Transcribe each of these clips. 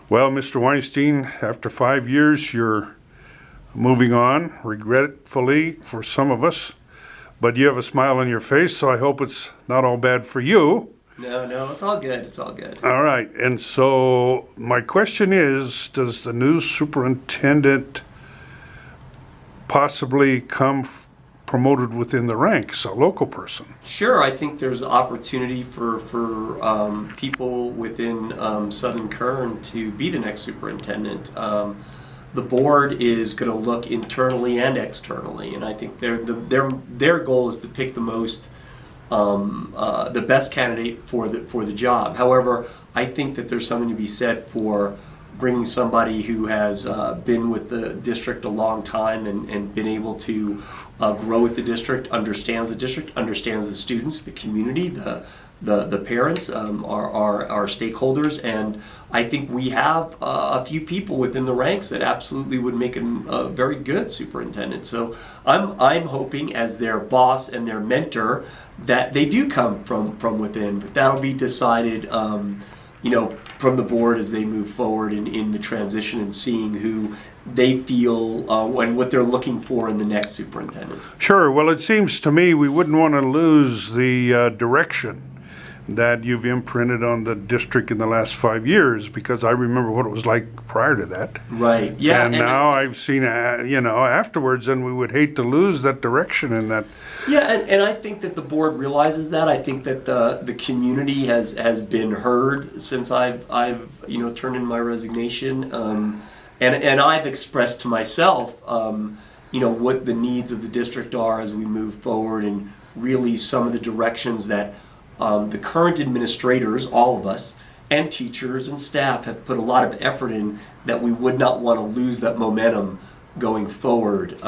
Well, Mr. Weinstein, after 5 years, you're moving on, regretfully for some of us, but you have a smile on your face, so I hope it's not all bad for you. No, it's all good. It's all good. All right, and so my question is, does the new superintendent possibly come promoted within the ranks, a local person? Sure, I think there's opportunity for people within Southern Kern to be the next superintendent. The board is going to look internally and externally, and I think their goal is to pick the best candidate for the job. However, I think that there's something to be said for bringing somebody who has been with the district a long time and been able to grow with the district, understands the students, the community, the parents, our stakeholders, and I think we have a few people within the ranks that absolutely would make a very good superintendent. So I'm hoping, as their boss and their mentor, that they do come from within, but that'll be decided from the board as they move forward in the transition and seeing who they feel and what they're looking for in the next superintendent. Sure. Well, it seems to me we wouldn't want to lose the direction that you've imprinted on the district in the last 5 years, because I remember what it was like prior to that. Right. Yeah. And now I've seen, afterwards, and we would hate to lose that direction in that. Yeah, and I think that the board realizes that. I think that the community has been heard since I've turned in my resignation, and I've expressed to myself what the needs of the district are as we move forward, and really some of the directions that the current administrators, all of us, and teachers and staff have put a lot of effort in, that we would not want to lose that momentum going forward.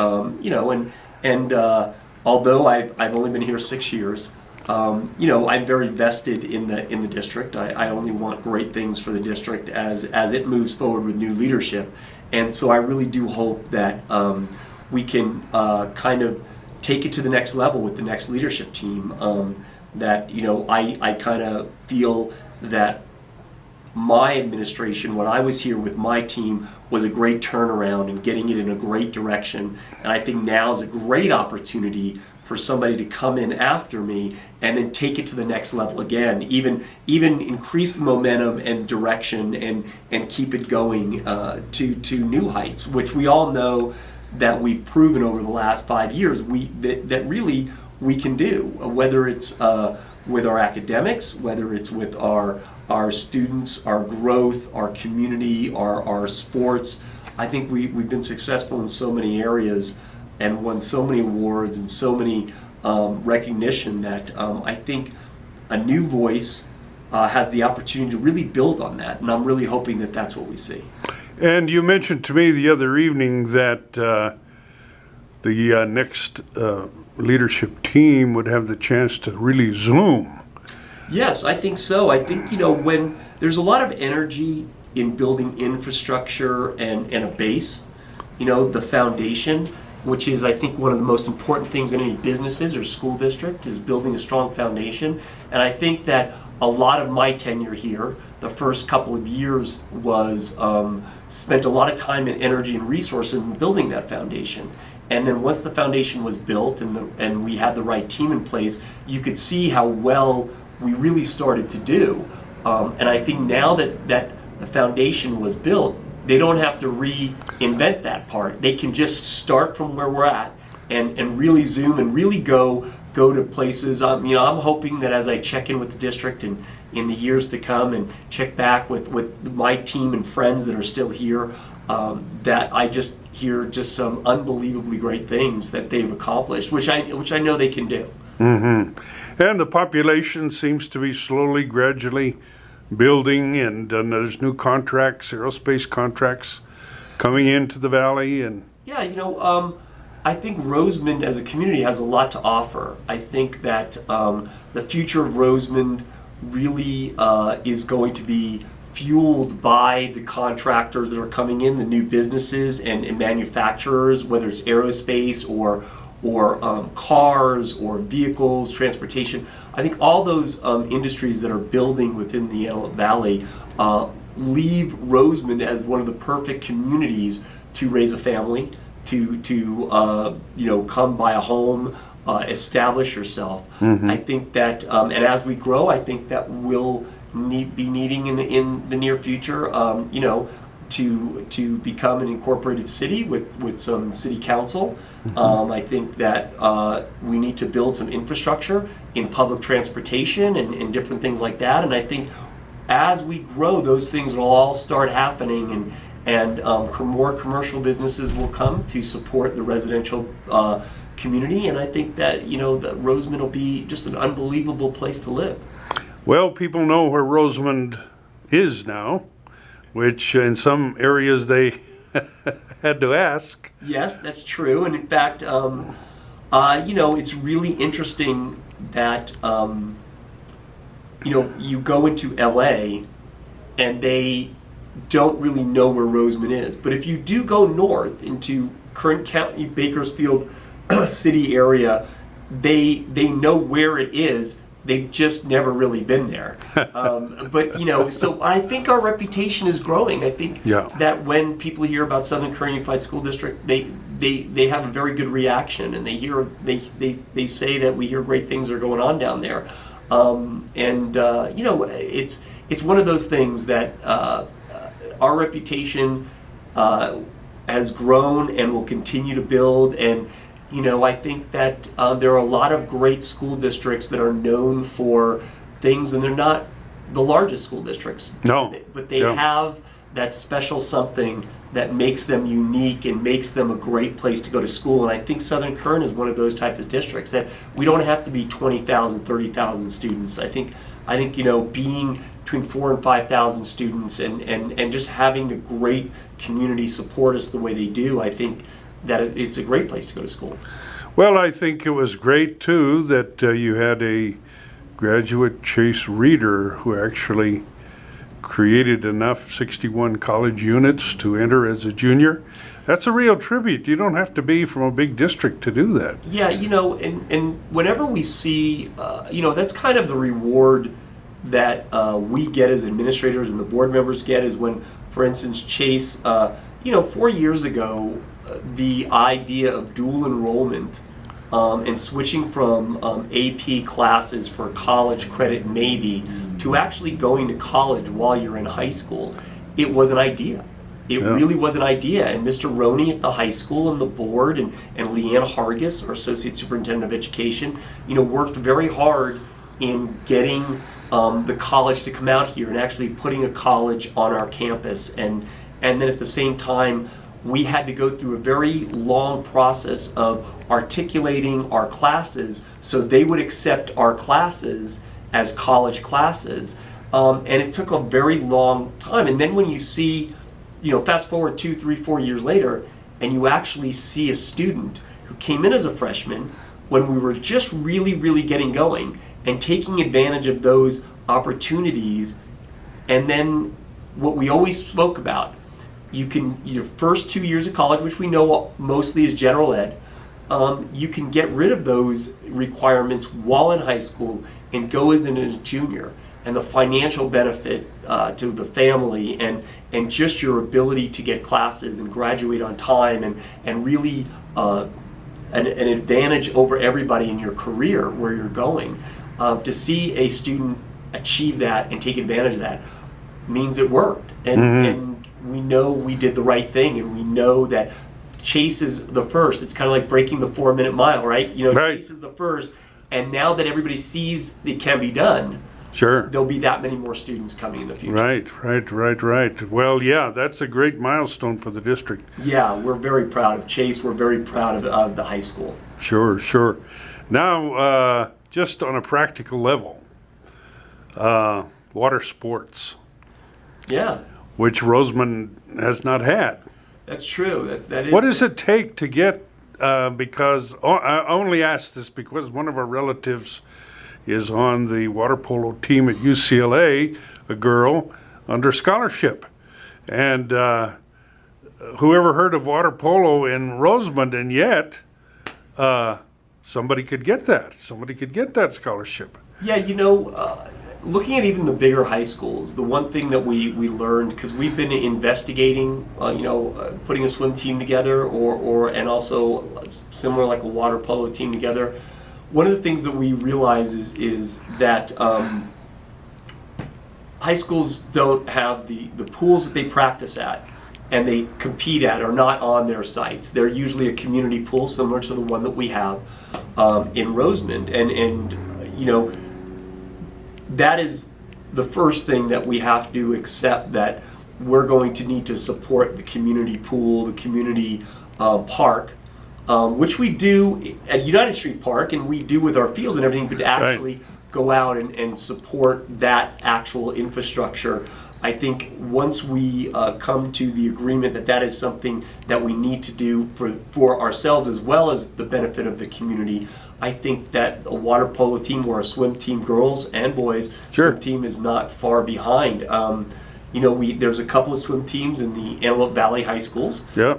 Although I've only been here 6 years, I'm very vested in the district. I only want great things for the district as it moves forward with new leadership, and so I really do hope that we can kind of take it to the next level with the next leadership team. I kind of feel that my administration, when I was here with my team, was a great turnaround and getting it in a great direction. And I think now is a great opportunity for somebody to come in after me and then take it to the next level again, even increase the momentum and direction and keep it going to new heights, which we all know that we've proven over the last 5 years that really we can do, whether it's with our academics, whether it's with our students, our growth, our community, our sports. I think we've been successful in so many areas and won so many awards and so many recognition that I think a new voice has the opportunity to really build on that, and I'm really hoping that that's what we see. And you mentioned to me the other evening that the next leadership team would have the chance to really zoom. Yes, I think so. I think, when there's a lot of energy in building infrastructure and a base, the foundation, which is, I think, one of the most important things in any businesses or school district, is building a strong foundation. And I think that a lot of my tenure here, the first couple of years, was spent a lot of time and energy and resources in building that foundation. And then once the foundation was built and we had the right team in place, you could see how well we really started to do. And I think now that the foundation was built, they don't have to reinvent that part. They can just start from where we're at and really zoom and really go to places. I'm hoping that as I check in with the district and in the years to come and check back with my team and friends that are still here, that I just hear just some unbelievably great things that they've accomplished, which I know they can do. Mm-hmm. And the population seems to be slowly, gradually building, and there's new contracts, aerospace contracts, coming into the valley. And yeah, I think Rosamond as a community has a lot to offer. I think that the future of Rosamond really is going to be fueled by the contractors that are coming in, the new businesses and manufacturers, whether it's aerospace or cars or vehicles, transportation. I think all those industries that are building within the Antelope Valley leave Rosamond as one of the perfect communities to raise a family, to come buy a home, establish yourself. I think that, and as we grow, I think that we'll be needing in the near future, to become an incorporated city with some city council. I think that we need to build some infrastructure in public transportation and different things like that. And I think as we grow, those things will all start happening, and more commercial businesses will come to support the residential community. And I think that that Rosamond will be just an unbelievable place to live. Well, people know where Rosamond is now, which in some areas they had to ask. Yes, that's true. And in fact, it's really interesting that, you go into LA and they don't really know where Rosamond is. But if you do go north into Kern County, Bakersfield city area, they know where it is. They've just never really been there. But so I think our reputation is growing. I think that when people hear about Southern Kern Unified School District, they have a very good reaction, and they say that we hear great things are going on down there. It's one of those things that our reputation has grown and will continue to build. And I think that there are a lot of great school districts that are known for things, and they're not the largest school districts. No. But they have that special something that makes them unique and makes them a great place to go to school. And I think Southern Kern is one of those types of districts that we don't have to be 20,000, 30,000 students. I think being between 4,000 and 5,000 students and just having the great community support us the way they do, I think that it's a great place to go to school. Well, I think it was great too that you had a graduate Chase Reader who actually created enough 61 college units to enter as a junior. That's a real tribute. You don't have to be from a big district to do that. Yeah, and whenever we see, that's kind of the reward that we get as administrators and the board members get, is when, for instance, Chase, 4 years ago, the idea of dual enrollment and switching from AP classes for college credit maybe to actually going to college while you're in high school, it was an idea. It really was an idea. And Mr. Roney at the high school and the board and Leanne Hargis, our Associate Superintendent of Education, worked very hard in getting the college to come out here and actually putting a college on our campus. And then at the same time, we had to go through a very long process of articulating our classes so they would accept our classes as college classes. And it took a very long time. And then when you see, fast forward 2, 3, 4 years later, and you actually see a student who came in as a freshman when we were just really, really getting going and taking advantage of those opportunities. And then what we always spoke about, your first 2 years of college, which we know mostly is general ed, you can get rid of those requirements while in high school and go as a junior. And the financial benefit to the family and just your ability to get classes and graduate on time and really an advantage over everybody in your career where you're going. To see a student achieve that and take advantage of that means it worked. And we know we did the right thing, and we know that Chase is the first. It's kind of like breaking the 4-minute mile, right? Chase is the first, and now that everybody sees it can be done, there'll be that many more students coming in the future. Right. Well, yeah, that's a great milestone for the district. Yeah, we're very proud of Chase. We're very proud of the high school. Sure. Now, just on a practical level, water sports. Yeah. Which Rosamond has not had. That's true. That is. What does it take to get, because, I only ask this because one of our relatives is on the water polo team at UCLA, a girl under scholarship. And whoever heard of water polo in Rosamond, and yet somebody could get that. Somebody could get that scholarship. Yeah, looking at even the bigger high schools, the one thing that we learned, because we've been investigating, putting a swim team together, and also similar like a water polo team together. One of the things that we realize is that high schools don't have the pools that they practice at and they compete at are not on their sites. They're usually a community pool similar to the one that we have in Rosamond, and that is the first thing that we have to accept, that we're going to need to support the community pool, the community park, which we do at United Street Park and we do with our fields and everything, but to actually go out and support that actual infrastructure. I think once we come to the agreement that that is something that we need to do for ourselves as well as the benefit of the community, I think that a water polo team or a swim team, girls and boys, swim team is not far behind. There's a couple of swim teams in the Antelope Valley high schools. Yeah.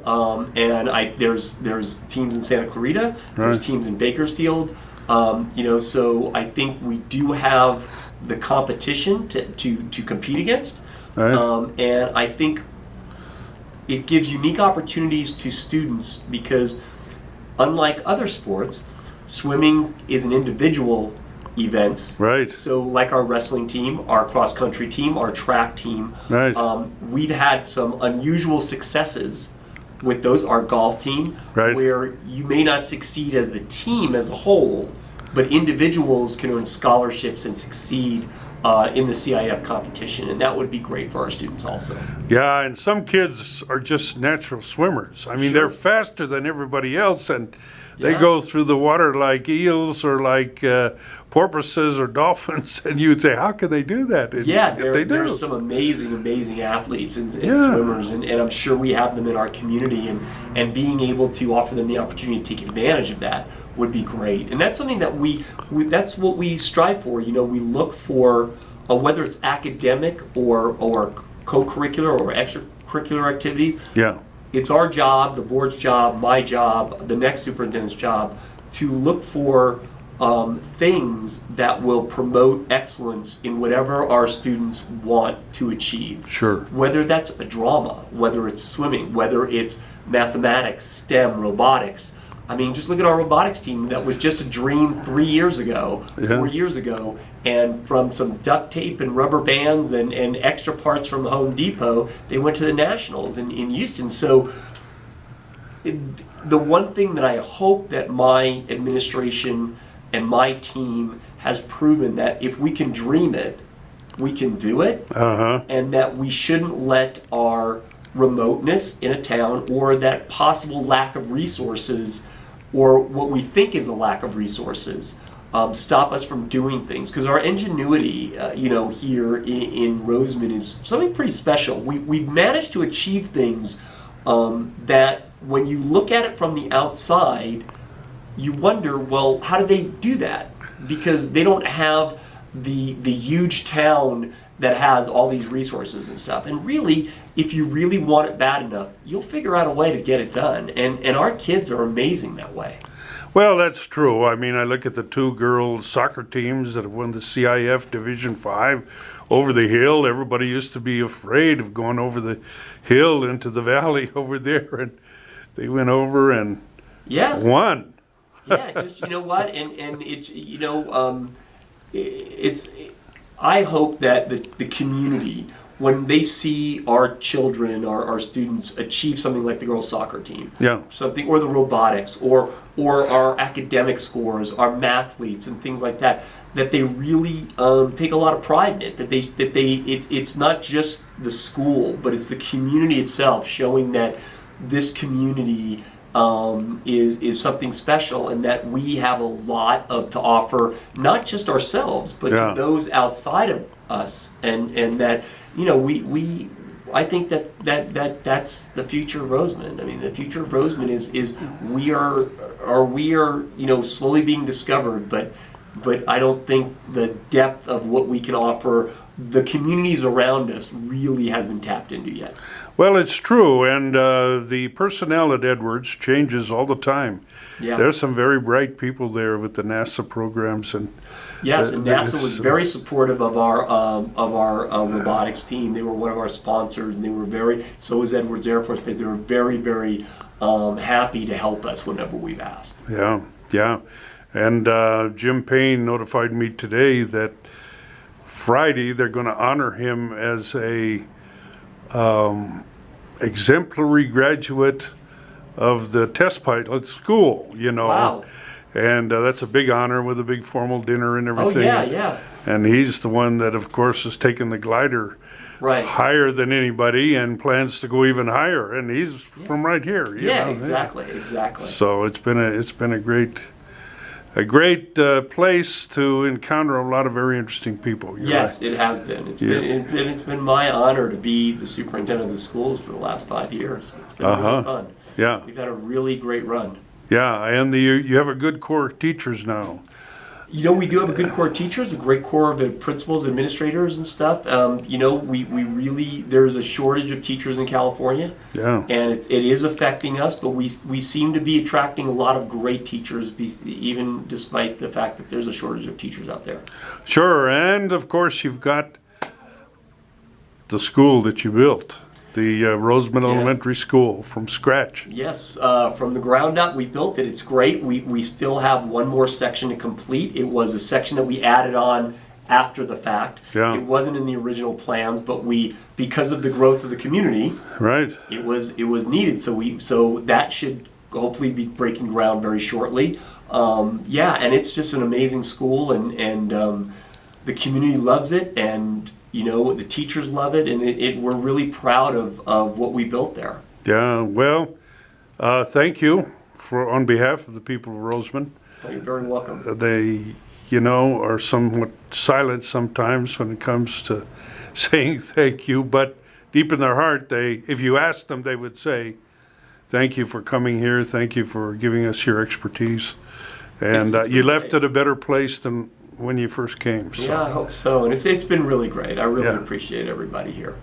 And there's teams in Santa Clarita. There's teams in Bakersfield. So I think we do have the competition to compete against. And I think it gives unique opportunities to students because, unlike other sports, swimming is an individual event. Right. So like our wrestling team, our cross-country team, our track team, we've had some unusual successes with those, our golf team, where you may not succeed as the team as a whole, but individuals can earn scholarships and succeed in the CIF competition, and that would be great for our students also. Yeah, and some kids are just natural swimmers. I mean, they're faster than everybody else, and they go through the water like eels or like porpoises or dolphins, and you'd say, how can they do that? And there's some amazing athletes and swimmers, and I'm sure we have them in our community, and being able to offer them the opportunity to take advantage of that would be great. And that's something that that's what we strive for. We look for, whether it's academic or co-curricular or extracurricular activities. Yeah. It's our job, the board's job, my job, the next superintendent's job, to look for things that will promote excellence in whatever our students want to achieve. Sure. Whether that's a drama, whether it's swimming, whether it's mathematics, STEM, robotics. I mean, just look at our robotics team that was just a dream 4 years ago, and from some duct tape and rubber bands and extra parts from Home Depot, they went to the Nationals in Houston. So the one thing that I hope that my administration and my team has proven, that if we can dream it, we can do it, and that we shouldn't let our remoteness in a town or that possible lack of resources or what we think is a lack of resources stop us from doing things. Because our ingenuity, here in Rosamond is something pretty special. We've managed to achieve things that when you look at it from the outside, you wonder, well, how do they do that? Because they don't have the huge town that has all these resources and stuff. And really, if you really want it bad enough, you'll figure out a way to get it done. And our kids are amazing that way. Well, that's true. I mean, I look at the 2 girls soccer teams that have won the CIF Division 5 over the hill. Everybody used to be afraid of going over the hill into the valley over there, and they went over and won. Just, you know what? And it's, I hope that the community, when they see our children, our students achieve something like the girls' soccer team, something, or the robotics, or our academic scores, our mathletes, and things like that, that they really take a lot of pride in it. It's not just the school, but it's the community itself, showing that this community is something special, and that we have a lot to offer, not just ourselves, but to those outside of us, and that I think that's the future of Rosamond. I mean, the future of Rosamond is we are slowly being discovered, but I don't think the depth of what we can offer the communities around us really has been tapped into yet. Well, it's true, and the personnel at Edwards changes all the time. Yeah. There's some very bright people there with the NASA programs, and yes, and NASA was it's, very supportive of our robotics team. They were one of our sponsors, and they were very. So was Edwards Air Force Base. They were very, very happy to help us whenever we've asked. yeah, yeah. And Jim Payne notified me today that Friday they're going to honor him as a exemplary graduate of the test pilot school, you know. Wow. And that's a big honor with a big formal dinner and everything. Oh yeah, yeah. And he's the one that, of course, has taken the glider Right. higher than anybody and plans to go even higher. And he's from right here. You Yeah, know? exactly, exactly. So it's been a great place to encounter a lot of very interesting people. You're Yes, right. it has been. Yeah. It's been my honor to be the superintendent of the schools for the last 5 years. It's been really fun. Yeah, We've had a really great run. yeah. And you have a good core of teachers now. You know, we do have a good core of teachers, a great core of principals, administrators, and stuff. You know, we really, there's a shortage of teachers in California, Yeah. and it is affecting us, but we seem to be attracting a lot of great teachers, even despite the fact that there's a shortage of teachers out there. Sure. And of course, you've got the school that you built, the Rosamond Elementary School from scratch. Yes, from the ground up, we built it. It's great. We still have one more section to complete. It was a section that we added on after the fact. Yeah. It wasn't in the original plans, but because of the growth of the community, Right. it was needed. So that should hopefully be breaking ground very shortly. Yeah, and it's just an amazing school, and the community loves it, and you know, the teachers love it, and we're really proud of what we built there. Yeah. Well, thank you on behalf of the people of Rosamond. Oh, you're very welcome. They, you know, are somewhat silent sometimes when it comes to saying thank you, but deep in their heart, if you asked them, they would say, thank you for coming here, thank you for giving us your expertise. And It's you been left great. it a better place than when you first came. So. Yeah, I hope so. And it's been really great. I really Yeah. appreciate everybody here.